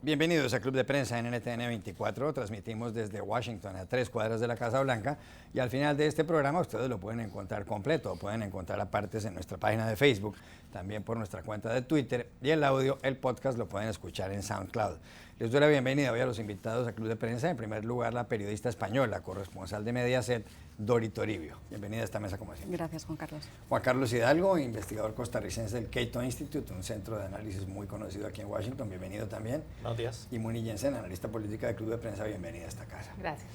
Bienvenidos a Club de Prensa en NTN 24. Transmitimos desde Washington, a 3 cuadras de la Casa Blanca, y al final de este programa ustedes lo pueden encontrar completo, pueden encontrar a partes en nuestra página de Facebook, también por nuestra cuenta de Twitter, y el audio, el podcast, lo pueden escuchar en SoundCloud. Les doy la bienvenida hoy a los invitados a Club de Prensa. En primer lugar, la periodista española, corresponsal de Mediaset, Dori Toribio. Bienvenida a esta mesa como siempre. Gracias, Juan Carlos. Juan Carlos Hidalgo, investigador costarricense del Cato Institute, un centro de análisis muy conocido aquí en Washington. Bienvenido también. Buenos días. Y Muni Jensen, analista política de Club de Prensa. Bienvenida a esta casa. Gracias.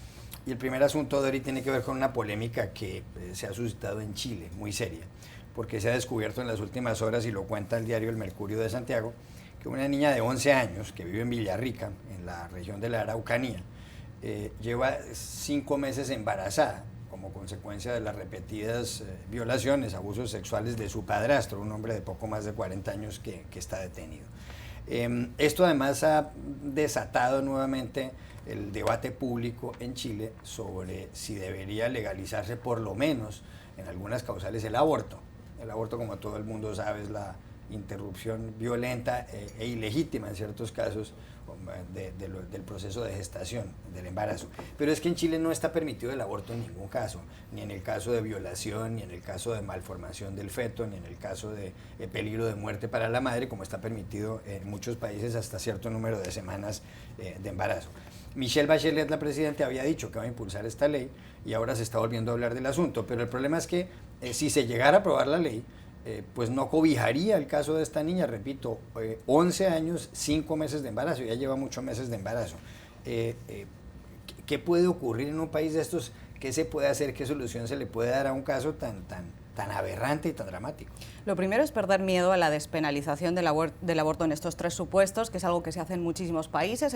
Y el primer asunto, Dori, tiene que ver con una polémica que se ha suscitado en Chile, muy seria, porque se ha descubierto en las últimas horas, y lo cuenta el diario El Mercurio de Santiago, que una niña de 11 años que vive en Villarrica, en la región de la Araucanía, lleva 5 meses embarazada como consecuencia de las repetidas violaciones, abusos sexuales de su padrastro, un hombre de poco más de 40 años que está detenido. Esto además ha desatado nuevamente el debate público en Chile sobre si debería legalizarse por lo menos en algunas causales el aborto. El aborto, como todo el mundo sabe, es la interrupción violenta e ilegítima en ciertos casos del proceso de gestación, del embarazo. Pero es que en Chile no está permitido el aborto en ningún caso, ni en el caso de violación, ni en el caso de malformación del feto, ni en el caso de peligro de muerte para la madre, como está permitido en muchos países hasta cierto número de semanas de embarazo. Michelle Bachelet, la presidenta, había dicho que va a impulsar esta ley y ahora se está volviendo a hablar del asunto, pero el problema es que si se llegara a aprobar la ley, pues no cobijaría el caso de esta niña, repito, 11 años, 5 meses de embarazo, ya lleva muchos meses de embarazo. ¿Qué puede ocurrir en un país de estos? ¿Qué se puede hacer? ¿Qué solución se le puede dar a un caso tan aberrante y tan dramático? Lo primero es perder miedo a la despenalización del aborto en estos 3 supuestos, que es algo que se hace en muchísimos países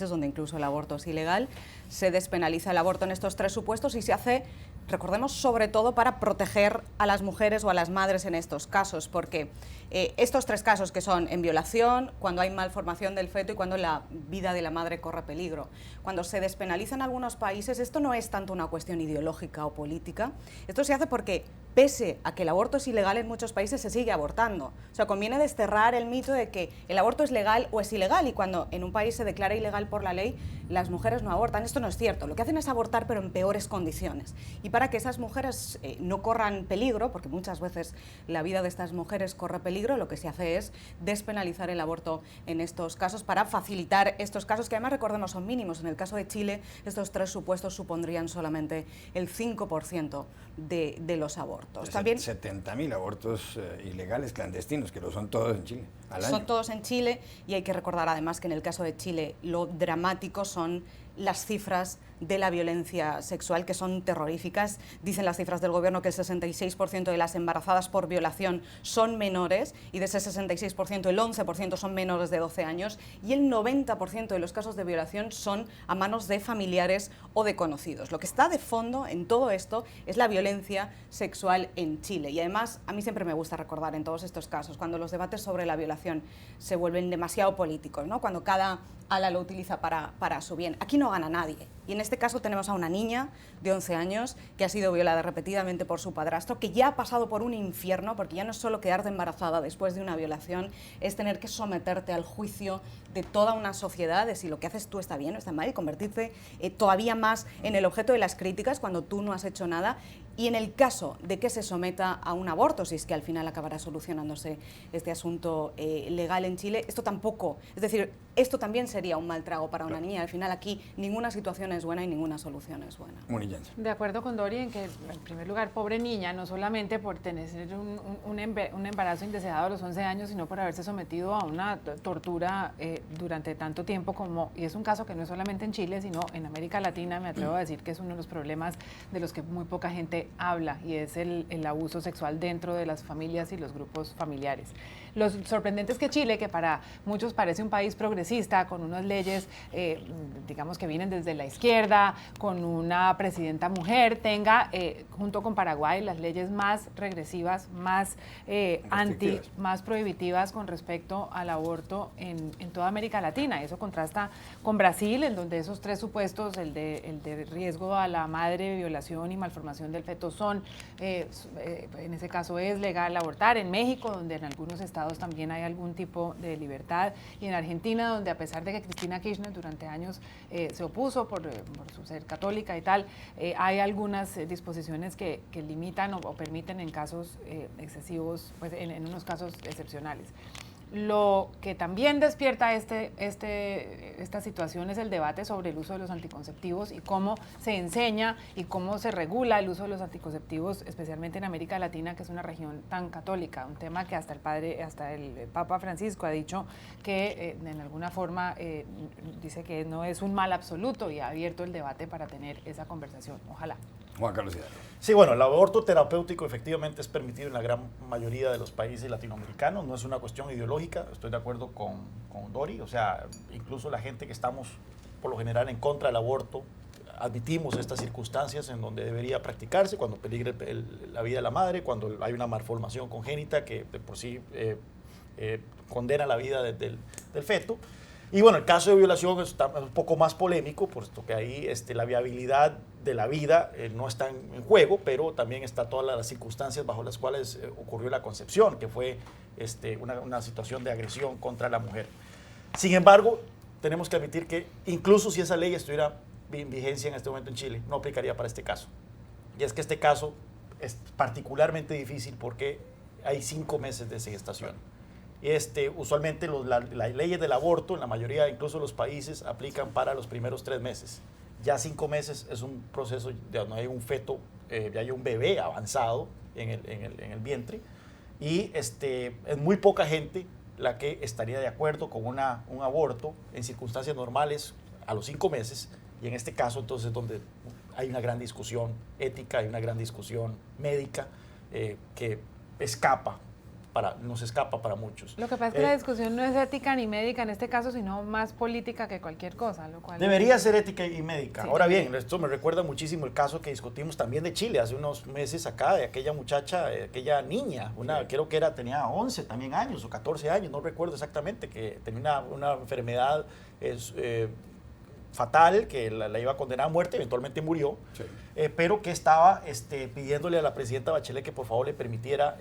donde incluso el aborto es ilegal. Se despenaliza el aborto en estos 3 supuestos y se hace, recordemos, sobre todo para proteger a las mujeres o a las madres en estos casos, porque estos 3 casos, que son en violación, cuando hay malformación del feto y cuando la vida de la madre corre peligro, cuando se despenaliza en algunos países, esto no es tanto una cuestión ideológica o política, esto se hace porque, pese a que el aborto es ilegal en muchos países, se sigue abortando. O sea, conviene desterrar el mito de que el aborto es legal o es ilegal, y cuando en un país se declara ilegal por la ley, las mujeres no abortan. Esto no es cierto. Lo que hacen es abortar, pero en peores condiciones. Y para que esas mujeres no corran peligro, porque muchas veces la vida de estas mujeres corre peligro, lo que se hace es despenalizar el aborto en estos casos para facilitar estos casos, que además, recordemos, son mínimos. En el caso de Chile, estos 3 supuestos supondrían solamente el 5% de los abortos. También 70.000 abortos ilegales, clandestinos, que lo son todos en Chile, al año. Son todos en Chile, y hay que recordar además que en el caso de Chile lo dramático son las cifras de la violencia sexual, que son terroríficas. Dicen las cifras del gobierno que el 66% de las embarazadas por violación son menores, y de ese 66% el 11% son menores de 12 años, y el 90% de los casos de violación son a manos de familiares o de conocidos. Lo que está de fondo en todo esto es la violencia sexual en Chile. Y además, a mí siempre me gusta recordar en todos estos casos, cuando los debates sobre la violación se vuelven demasiado políticos, ¿no? Cuando cada ala lo utiliza para su bien. Aquí no gana nadie. Y en este caso tenemos a una niña de 11 años que ha sido violada repetidamente por su padrastro, que ya ha pasado por un infierno, porque ya no es solo quedarte embarazada después de una violación, es tener que someterte al juicio de toda una sociedad de si lo que haces tú está bien o está mal, y convertirte todavía más en el objeto de las críticas cuando tú no has hecho nada. Y en el caso de que se someta a un aborto, si es que al final acabará solucionándose este asunto legal en Chile, esto tampoco, es decir, esto también sería un mal trago para una niña. Al final aquí ninguna situación es buena y ninguna solución es buena. De acuerdo con Dori en que, en primer lugar, pobre niña, no solamente por tener un embarazo indeseado a los 11 años, sino por haberse sometido a una tortura durante tanto tiempo, y es un caso que no es solamente en Chile, sino en América Latina. Me atrevo a decir que es uno de los problemas de los que muy poca gente habla, y es el abuso sexual dentro de las familias y los grupos familiares. Lo sorprendente es que Chile, que para muchos parece un país progresista, con unas leyes, digamos, que vienen desde la izquierda, con una presidenta mujer, tenga, junto con Paraguay, las leyes más regresivas, más más prohibitivas con respecto al aborto en toda América Latina. Eso contrasta con Brasil, en donde esos 3 supuestos, el de riesgo a la madre, violación y malformación del feto, en ese caso es legal abortar. En México, donde en algunos estados también hay algún tipo de libertad, y en Argentina, donde a pesar de que Cristina Kirchner durante años se opuso por su ser católica y tal, hay algunas disposiciones que limitan o permiten en casos excesivos, pues en unos casos excepcionales. Lo que también despierta esta situación es el debate sobre el uso de los anticonceptivos y cómo se enseña y cómo se regula el uso de los anticonceptivos, especialmente en América Latina, que es una región tan católica, un tema que hasta el Papa Francisco ha dicho que en alguna forma dice que no es un mal absoluto y ha abierto el debate para tener esa conversación. Ojalá. Juan Carlos Hidalgo. Sí, bueno, el aborto terapéutico efectivamente es permitido en la gran mayoría de los países latinoamericanos, no es una cuestión ideológica, estoy de acuerdo con Dori, o sea, incluso la gente que estamos por lo general en contra del aborto, admitimos estas circunstancias en donde debería practicarse, cuando peligra la vida de la madre, cuando hay una malformación congénita que de por sí condena la vida del feto. Y bueno, el caso de violación es un poco más polémico, puesto que ahí la viabilidad de la vida no está en juego, pero también está todas las circunstancias bajo las cuales ocurrió la concepción, que fue una situación de agresión contra la mujer. Sin embargo, tenemos que admitir que incluso si esa ley estuviera en vigencia en este momento en Chile, no aplicaría para este caso. Y es que este caso es particularmente difícil porque hay 5 meses de gestación. Usualmente las leyes del aborto en la mayoría, incluso los países, aplican para los primeros 3 meses. Ya 5 meses es un proceso de donde hay un feto, ya hay un bebé avanzado en el vientre, y es muy poca gente la que estaría de acuerdo con un aborto en circunstancias normales a los 5 meses, y en este caso entonces donde hay una gran discusión ética, hay una gran discusión médica que nos escapa para muchos. Lo que pasa es que la discusión no es ética ni médica en este caso, sino más política que cualquier cosa. Lo cual debería ser ética y médica. Sí. Ahora bien, esto me recuerda muchísimo el caso que discutimos también de Chile hace unos meses acá, de aquella muchacha, aquella niña, creo que tenía 11 también años o 14 años, no recuerdo exactamente, que tenía una enfermedad fatal, que la iba a condenar a muerte, eventualmente murió, sí. Pero que estaba pidiéndole a la presidenta Bachelet que por favor le permitiera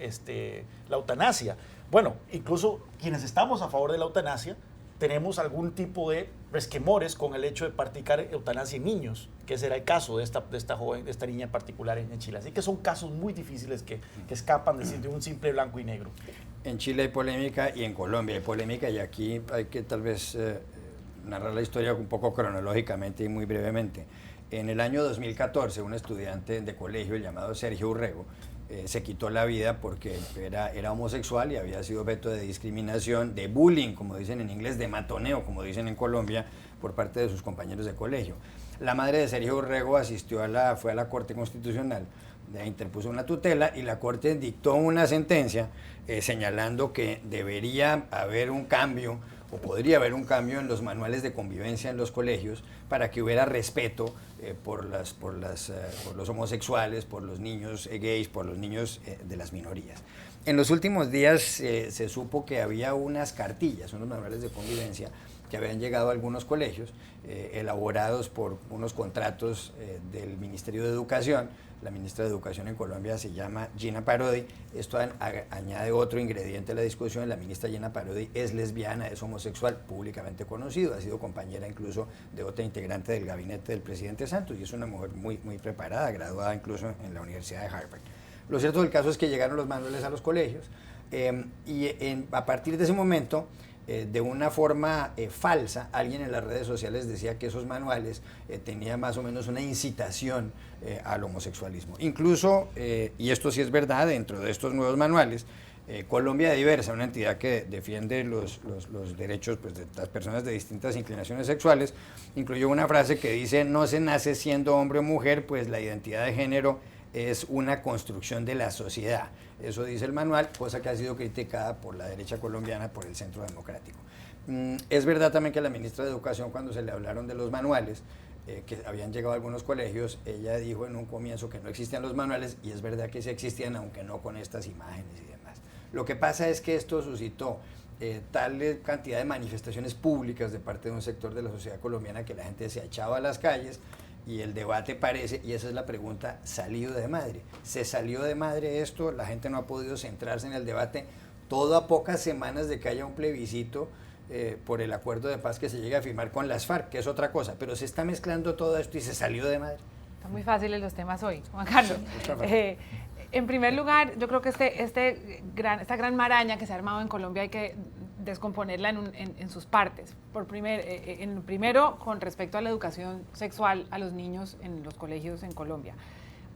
la eutanasia. Bueno, incluso quienes estamos a favor de la eutanasia tenemos algún tipo de resquemores con el hecho de practicar eutanasia en niños, que ese era el caso de esta joven, de esta niña en particular en Chile. Así que son casos muy difíciles que escapan de un simple blanco y negro. En Chile hay polémica y en Colombia hay polémica, y aquí hay que tal vez narrar la historia un poco cronológicamente y muy brevemente. En el año 2014, un estudiante de colegio llamado Sergio Urrego se quitó la vida porque era homosexual y había sido objeto de discriminación, de bullying, como dicen en inglés, de matoneo, como dicen en Colombia, por parte de sus compañeros de colegio. La madre de Sergio Urrego fue a la Corte Constitucional, interpuso una tutela y la Corte dictó una sentencia señalando que debería haber un cambio, o podría haber un cambio en los manuales de convivencia en los colegios para que hubiera respeto por los homosexuales, por los niños gays, por los niños de las minorías. En los últimos días se supo que había unas cartillas, unos manuales de convivencia que habían llegado a algunos colegios, elaborados por unos contratos del Ministerio de Educación. La ministra de Educación en Colombia se llama Gina Parodi. Esto añade otro ingrediente a la discusión. La ministra Gina Parodi es lesbiana, es homosexual, públicamente conocido, ha sido compañera incluso de otra integrante del gabinete del presidente Santos, y es una mujer muy, muy preparada, graduada incluso en la Universidad de Harvard. Lo cierto del caso es que llegaron los manuales a los colegios a partir de ese momento, de una forma falsa, alguien en las redes sociales decía que esos manuales tenían más o menos una incitación al homosexualismo. Incluso, y esto sí es verdad, dentro de estos nuevos manuales, Colombia Diversa, una entidad que defiende los derechos pues, de las personas de distintas inclinaciones sexuales, incluyó una frase que dice: no se nace siendo hombre o mujer, pues la identidad de género es una construcción de la sociedad. Eso dice el manual, cosa que ha sido criticada por la derecha colombiana, por el Centro Democrático. Es verdad también que la ministra de Educación, cuando se le hablaron de los manuales, que habían llegado a algunos colegios, ella dijo en un comienzo que no existían los manuales, y es verdad que sí existían, aunque no con estas imágenes y demás. Lo que pasa es que esto suscitó tal cantidad de manifestaciones públicas de parte de un sector de la sociedad colombiana que la gente se echaba a las calles, y el debate parece, y esa es la pregunta, ¿salió de madre? ¿Se salió de madre esto? La gente no ha podido centrarse en el debate, todo a pocas semanas de que haya un plebiscito por el acuerdo de paz que se llega a firmar con las FARC, que es otra cosa, pero se está mezclando todo esto y se salió de madre. Están muy fáciles los temas hoy, Juan Carlos. En primer lugar, yo creo que esta gran maraña que se ha armado en Colombia hay que descomponerla en sus partes. Primero, con respecto a la educación sexual a los niños en los colegios en Colombia.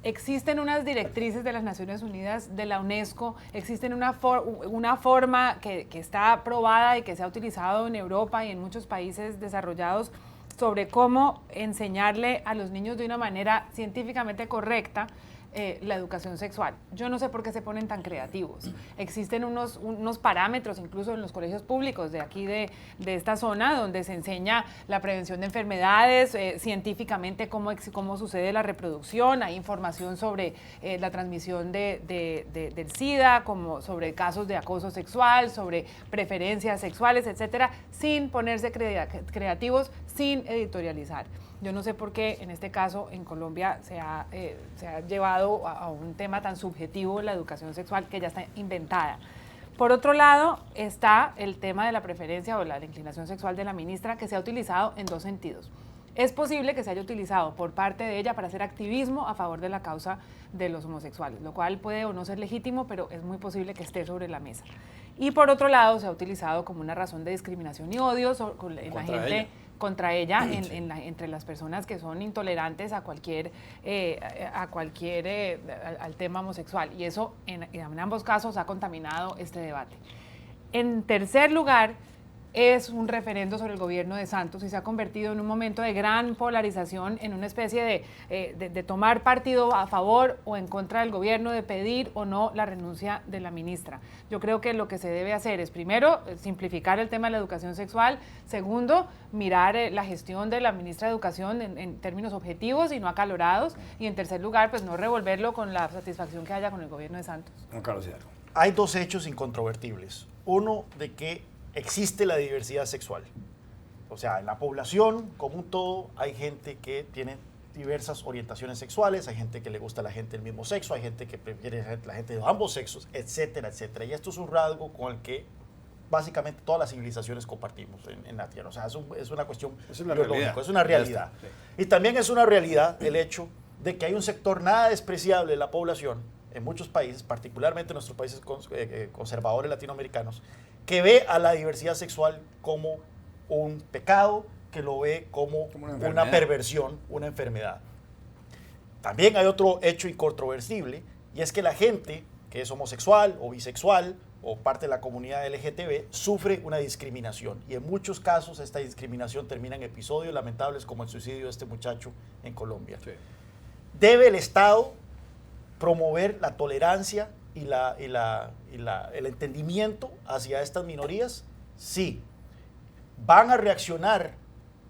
Existen unas directrices de las Naciones Unidas, de la UNESCO, existen una forma que está aprobada y que se ha utilizado en Europa y en muchos países desarrollados sobre cómo enseñarle a los niños de una manera científicamente correcta la educación sexual. Yo no sé por qué se ponen tan creativos. Existen unos parámetros incluso en los colegios públicos de aquí de esta zona donde se enseña la prevención de enfermedades, científicamente cómo sucede la reproducción, hay información sobre la transmisión del SIDA, como sobre casos de acoso sexual, sobre preferencias sexuales, etcétera, sin ponerse creativos, sin editorializar. Yo no sé por qué en este caso en Colombia se ha llevado a un tema tan subjetivo la educación sexual que ya está inventada. Por otro lado está el tema de la preferencia o la inclinación sexual de la ministra, que se ha utilizado en dos sentidos. Es posible que se haya utilizado por parte de ella para hacer activismo a favor de la causa de los homosexuales, lo cual puede o no ser legítimo, pero es muy posible que esté sobre la mesa. Y por otro lado se ha utilizado como una razón de discriminación y odio contra ella entre las personas que son intolerantes a al tema homosexual, y eso en ambos casos ha contaminado este debate. En tercer lugar, es un referendo sobre el gobierno de Santos y se ha convertido en un momento de gran polarización, en una especie de tomar partido a favor o en contra del gobierno, de pedir o no la renuncia de la ministra. Yo creo que lo que se debe hacer es, primero, simplificar el tema de la educación sexual; segundo, mirar la gestión de la ministra de Educación en términos objetivos y no acalorados; y en tercer lugar, pues no revolverlo con la satisfacción que haya con el gobierno de Santos. Juan Carlos Hidalgo. Hay dos hechos incontrovertibles. Uno, de que existe la diversidad sexual. O sea, en la población, como un todo, hay gente que tiene diversas orientaciones sexuales, hay gente que le gusta a la gente del mismo sexo, hay gente que prefiere a la gente de ambos sexos, etcétera, etcétera. Y esto es un rasgo con el que básicamente todas las civilizaciones compartimos en la Tierra. O sea, es una cuestión biológica, es una realidad. Sí. Y también es una realidad el hecho de que hay un sector nada despreciable de la población en muchos países, particularmente en nuestros países conservadores latinoamericanos, que ve a la diversidad sexual como un pecado, que lo ve como una perversión, una enfermedad. También hay otro hecho incontrovertible, y es que la gente que es homosexual o bisexual o parte de la comunidad LGTB sufre una discriminación, y en muchos casos esta discriminación termina en episodios lamentables como el suicidio de este muchacho en Colombia. Sí. ¿Debe el Estado promover la tolerancia y el entendimiento hacia estas minorías? Sí. ¿Van a reaccionar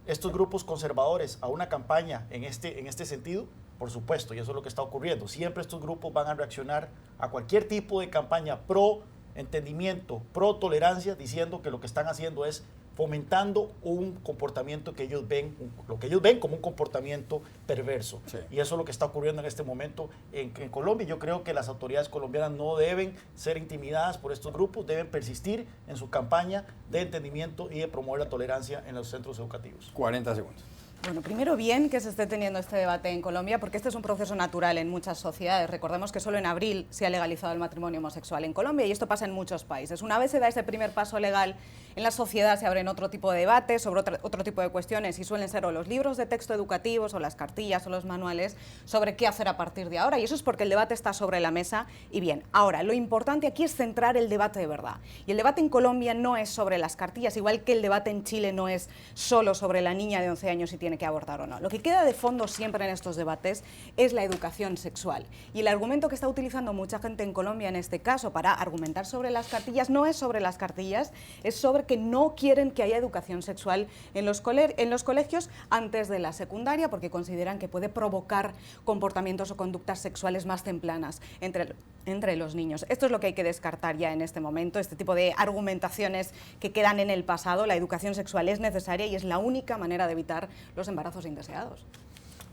estos grupos conservadores a una campaña en este sentido? Por supuesto, y eso es lo que está ocurriendo. Siempre estos grupos van a reaccionar a cualquier tipo de campaña pro entendimiento, pro tolerancia, diciendo que lo que están haciendo es fomentando un comportamiento que ellos ven, lo que ellos ven como un comportamiento perverso. Sí. Y eso es lo que está ocurriendo en este momento en Colombia. Yo creo que las autoridades colombianas no deben ser intimidadas por estos grupos, deben persistir en su campaña de entendimiento y de promover la tolerancia en los centros educativos. 40 segundos. Bueno, primero bien que se esté teniendo este debate en Colombia, porque este es un proceso natural en muchas sociedades. Recordemos que solo en abril se ha legalizado el matrimonio homosexual en Colombia, y esto pasa en muchos países. Una vez se da ese primer paso legal, en la sociedad se abren otro tipo de debates sobre otro tipo de cuestiones, y suelen ser o los libros de texto educativos o las cartillas o los manuales sobre qué hacer a partir de ahora, y eso es porque el debate está sobre la mesa. Y bien, ahora, lo importante aquí es centrar el debate de verdad, y el debate en Colombia no es sobre las cartillas, igual que el debate en Chile no es solo sobre la niña de 11 años y tiene que abortar o no. Lo que queda de fondo siempre en estos debates es la educación sexual, y el argumento que está utilizando mucha gente en Colombia en este caso para argumentar sobre las cartillas no es sobre las cartillas, es sobre que no quieren que haya educación sexual en los colegios antes de la secundaria, porque consideran que puede provocar comportamientos o conductas sexuales más tempranas entre los niños. Esto es lo que hay que descartar ya en este momento, este tipo de argumentaciones que quedan en el pasado. La educación sexual es necesaria y es la única manera de evitar los embarazos indeseados.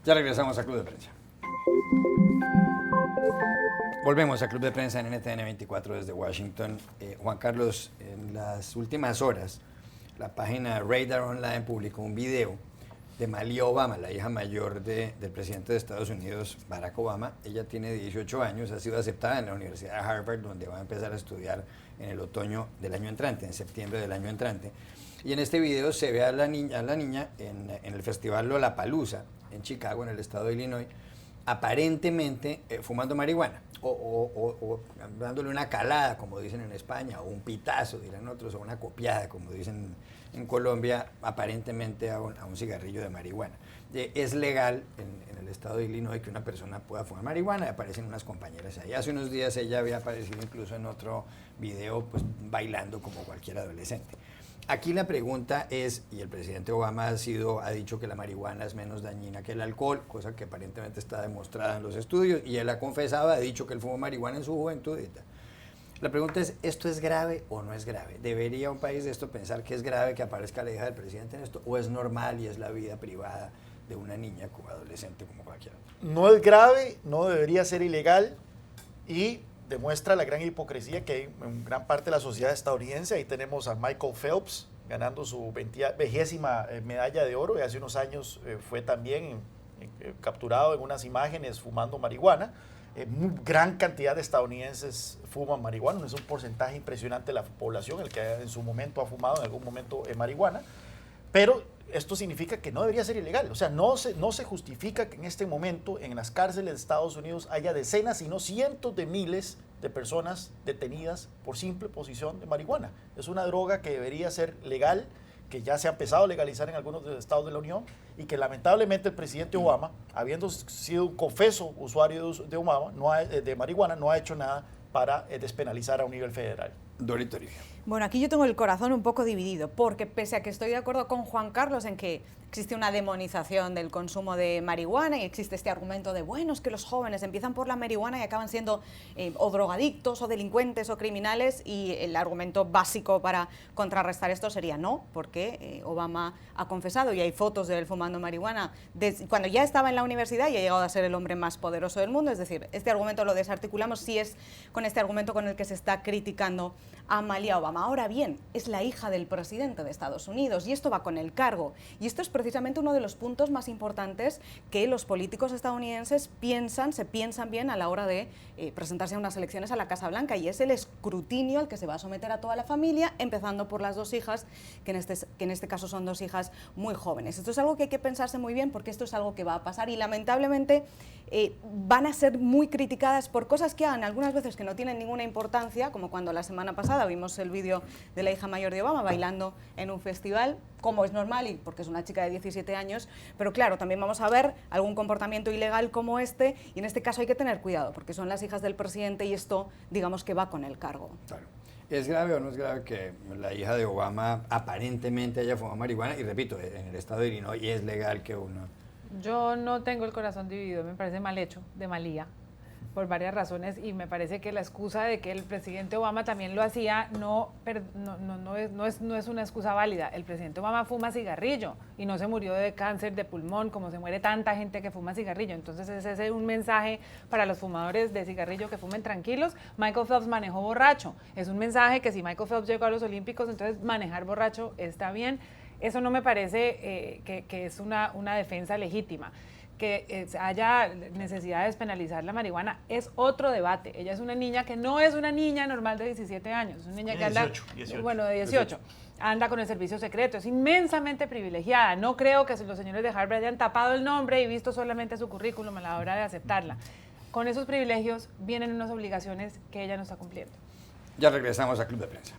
Ya regresamos a Club de Prensa. Volvemos a Club de Prensa en NTN 24 desde Washington. Juan Carlos, en las últimas horas la página Radar Online publicó un video de Malia Obama, la hija mayor del presidente de Estados Unidos, Barack Obama. Ella tiene 18 años, ha sido aceptada en la Universidad de Harvard, donde va a empezar a estudiar en el otoño del año entrante, en septiembre del año entrante. Y en este video se ve a la niña en el festival Lollapalooza, en Chicago, en el estado de Illinois, aparentemente fumando marihuana, o dándole una calada, como dicen en España, o un pitazo, dirán otros, o una copiada, como dicen en Colombia, aparentemente a un cigarrillo de marihuana. Es legal en el estado de Illinois que una persona pueda fumar marihuana, y aparecen unas compañeras ahí. Hace unos días ella había aparecido incluso en otro video, pues bailando como cualquier adolescente. Aquí la pregunta es, y el presidente Obama ha dicho que la marihuana es menos dañina que el alcohol, cosa que aparentemente está demostrada en los estudios, y él ha confesado, ha dicho que él fumó marihuana en su juventud y tal. La pregunta es, ¿esto es grave o no es grave? ¿Debería un país de esto pensar que es grave que aparezca la hija del presidente en esto, o es normal y es la vida privada de una niña como adolescente como cualquier otra? No es grave, no debería ser ilegal y demuestra la gran hipocresía que hay en gran parte de la sociedad estadounidense. Ahí tenemos a Michael Phelps ganando su 20ª medalla de oro, y hace unos años fue también capturado en unas imágenes fumando marihuana. Gran cantidad de estadounidenses fuman marihuana, es un porcentaje impresionante de la población el que en su momento ha fumado en algún momento marihuana, pero esto significa que no debería ser ilegal. O sea, no se justifica que en este momento en las cárceles de Estados Unidos haya decenas, sino cientos de miles de personas detenidas por simple posesión de marihuana. Es una droga que debería ser legal, que ya se ha empezado a legalizar en algunos de los estados de la Unión, y que lamentablemente el presidente Obama, habiendo sido un confeso usuario de marihuana, no ha hecho nada para despenalizar a un nivel federal. Dori Toribio. Bueno, aquí yo tengo el corazón un poco dividido, porque pese a que estoy de acuerdo con Juan Carlos en que existe una demonización del consumo de marihuana y existe este argumento de, bueno, es que los jóvenes empiezan por la marihuana y acaban siendo o drogadictos o delincuentes o criminales, y el argumento básico para contrarrestar esto sería no, porque Obama ha confesado, y hay fotos de él fumando marihuana cuando ya estaba en la universidad y ha llegado a ser el hombre más poderoso del mundo. Es decir, este argumento lo desarticulamos si es con este argumento con el que se está criticando a Malia Obama. Ahora bien, es la hija del presidente de Estados Unidos y esto va con el cargo, y esto es precisamente uno de los puntos más importantes que los políticos estadounidenses se piensan bien a la hora de presentarse a unas elecciones a la Casa Blanca, y es el escrutinio al que se va a someter a toda la familia, empezando por las dos hijas, que en este caso son dos hijas muy jóvenes. Esto es algo que hay que pensarse muy bien, porque esto es algo que va a pasar, y lamentablemente van a ser muy criticadas por cosas que hagan algunas veces que no tienen ninguna importancia, como cuando la semana pasada vimos el vídeo de la hija mayor de Obama bailando en un festival, como es normal, y porque es una chica de 17 años, pero claro, también vamos a ver algún comportamiento ilegal como este, y en este caso hay que tener cuidado, porque son las hijas del presidente y esto, digamos que va con el cargo. Claro. ¿Es grave o no es grave que la hija de Obama aparentemente haya fumado marihuana? Y repito, en el estado de Illinois es legal que uno... Yo no tengo el corazón dividido, me parece mal hecho de Malia, por varias razones, y me parece que la excusa de que el presidente Obama también lo hacía no es una excusa válida. El presidente Obama fuma cigarrillo y no se murió de cáncer de pulmón como se muere tanta gente que fuma cigarrillo. Entonces ese es un mensaje para los fumadores de cigarrillo que fumen tranquilos. Michael Phelps manejó borracho. Es un mensaje que si Michael Phelps llegó a los Olímpicos, entonces manejar borracho está bien. Eso no me parece que es una defensa legítima. Que haya necesidad de despenalizar la marihuana es otro debate. Ella es una niña que no es una niña normal de 17 años, es una niña que anda, 18. bueno, de 18, anda con el servicio secreto, es inmensamente privilegiada. No creo que los señores de Harvard hayan tapado el nombre y visto solamente su currículum a la hora de aceptarla. Con esos privilegios vienen unas obligaciones que ella no está cumpliendo. Ya regresamos a Club de Prensa.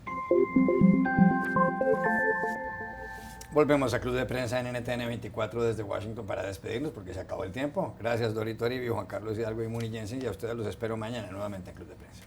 Volvemos a Club de Prensa en NTN 24 desde Washington para despedirnos porque se acabó el tiempo. Gracias Dori Toribio, Juan Carlos Hidalgo y Muni Jensen, y a ustedes los espero mañana nuevamente en Club de Prensa.